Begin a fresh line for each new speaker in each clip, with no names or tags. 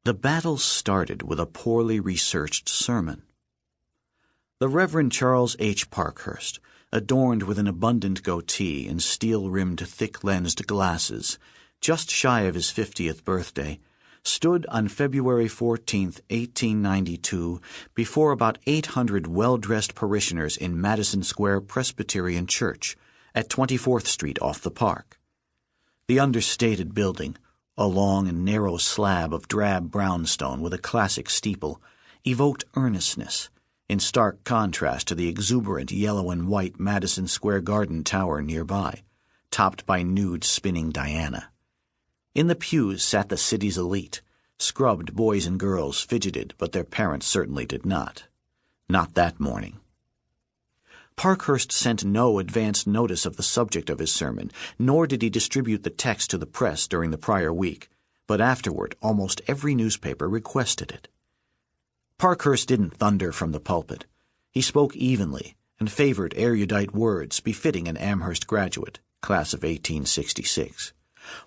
The battle started with a poorly researched sermon. The Reverend Charles H. Parkhurst, adorned with an abundant goatee and steel-rimmed thick-lensed glasses, just shy of his 50th birthday, stood on February 14, 1892, before about 800 well-dressed parishioners in Madison Square Presbyterian Church at 24th Street off the Park. The understated building, a long and narrow slab of drab brownstone with a classic steeple, evoked earnestness, in stark contrast to the exuberant yellow and white Madison Square Garden Tower nearby, topped by nude spinning Diana. In the pews sat the city's elite. Scrubbed boys and girls fidgeted, but their parents certainly did not. Not that morning. Parkhurst sent no advance notice of the subject of his sermon, nor did he distribute the text to the press during the prior week, but afterward almost every newspaper requested it. Parkhurst didn't thunder from the pulpit. He spoke evenly and favored erudite words befitting an Amherst graduate, class of 1866,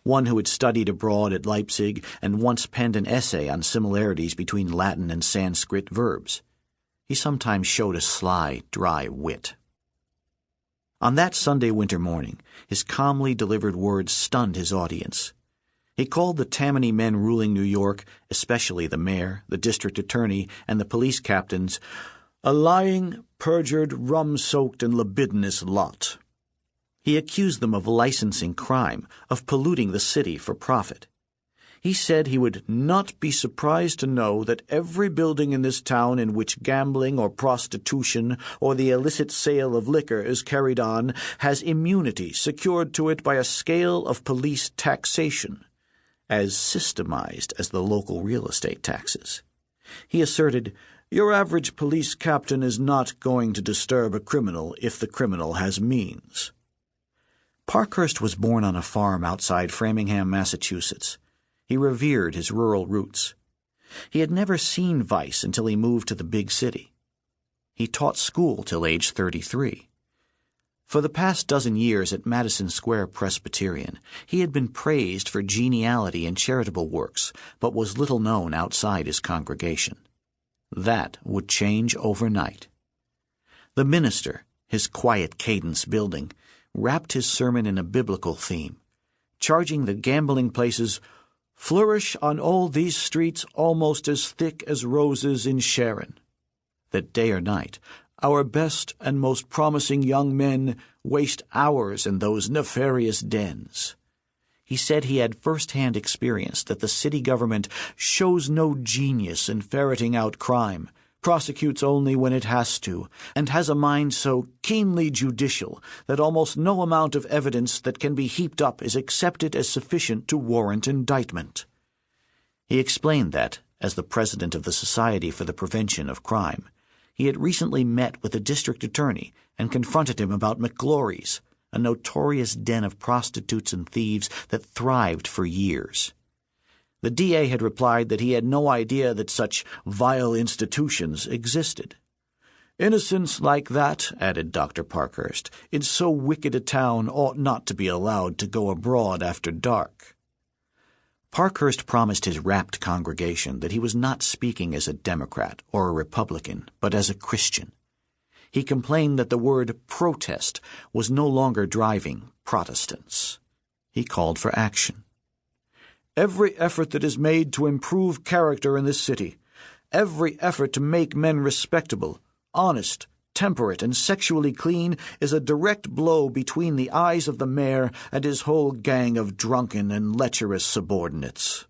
one who had studied abroad at Leipzig and once penned an essay on similarities between Latin and Sanskrit verbs. He sometimes showed a sly, dry wit. On that Sunday winter morning, his calmly delivered words stunned his audience. He called the Tammany men ruling New York, especially the mayor, the district attorney, and the police captains, a lying, perjured, rum-soaked, and libidinous lot. He accused them of licensing crime, of polluting the city for profit. He said he would not be surprised to know that every building in this town in which gambling or prostitution or the illicit sale of liquor is carried on has immunity secured to it by a scale of police taxation, as systemized as the local real estate taxes. He asserted, "Your average police captain is not going to disturb a criminal if the criminal has means." Parkhurst was born on a farm outside Framingham, Massachusetts. He revered his rural roots. He had never seen vice until he moved to the big city. He taught school till age 33. For the past dozen years at Madison Square Presbyterian, he had been praised for geniality in charitable works, but was little known outside his congregation. That would change overnight. The minister, his quiet cadence building, wrapped his sermon in a biblical theme, charging that gambling places flourish on all these streets almost as thick as roses in Sharon, that day or night our best and most promising young men waste hours in those nefarious dens. He said he had first-hand experience that the city government shows no genius in ferreting out crime, prosecutes only when it has to, and has a mind so keenly judicial that almost no amount of evidence that can be heaped up is accepted as sufficient to warrant indictment. He explained that, as the president of the Society for the Prevention of Crime, he had recently met with the district attorney and confronted him about McGlory's, a notorious den of prostitutes and thieves that thrived for years. The DA had replied that he had no idea that such vile institutions existed. "Innocents like that," added Dr. Parkhurst, "in so wicked a town ought not to be allowed to go abroad after dark." Parkhurst promised his rapt congregation that he was not speaking as a Democrat or a Republican, but as a Christian. He complained that the word protest was no longer driving Protestants. He called for action. "Every effort that is made to improve character in this city, every effort to make men respectable, honest, temperate, and sexually clean is a direct blow between the eyes of the mayor and his whole gang of drunken and lecherous subordinates."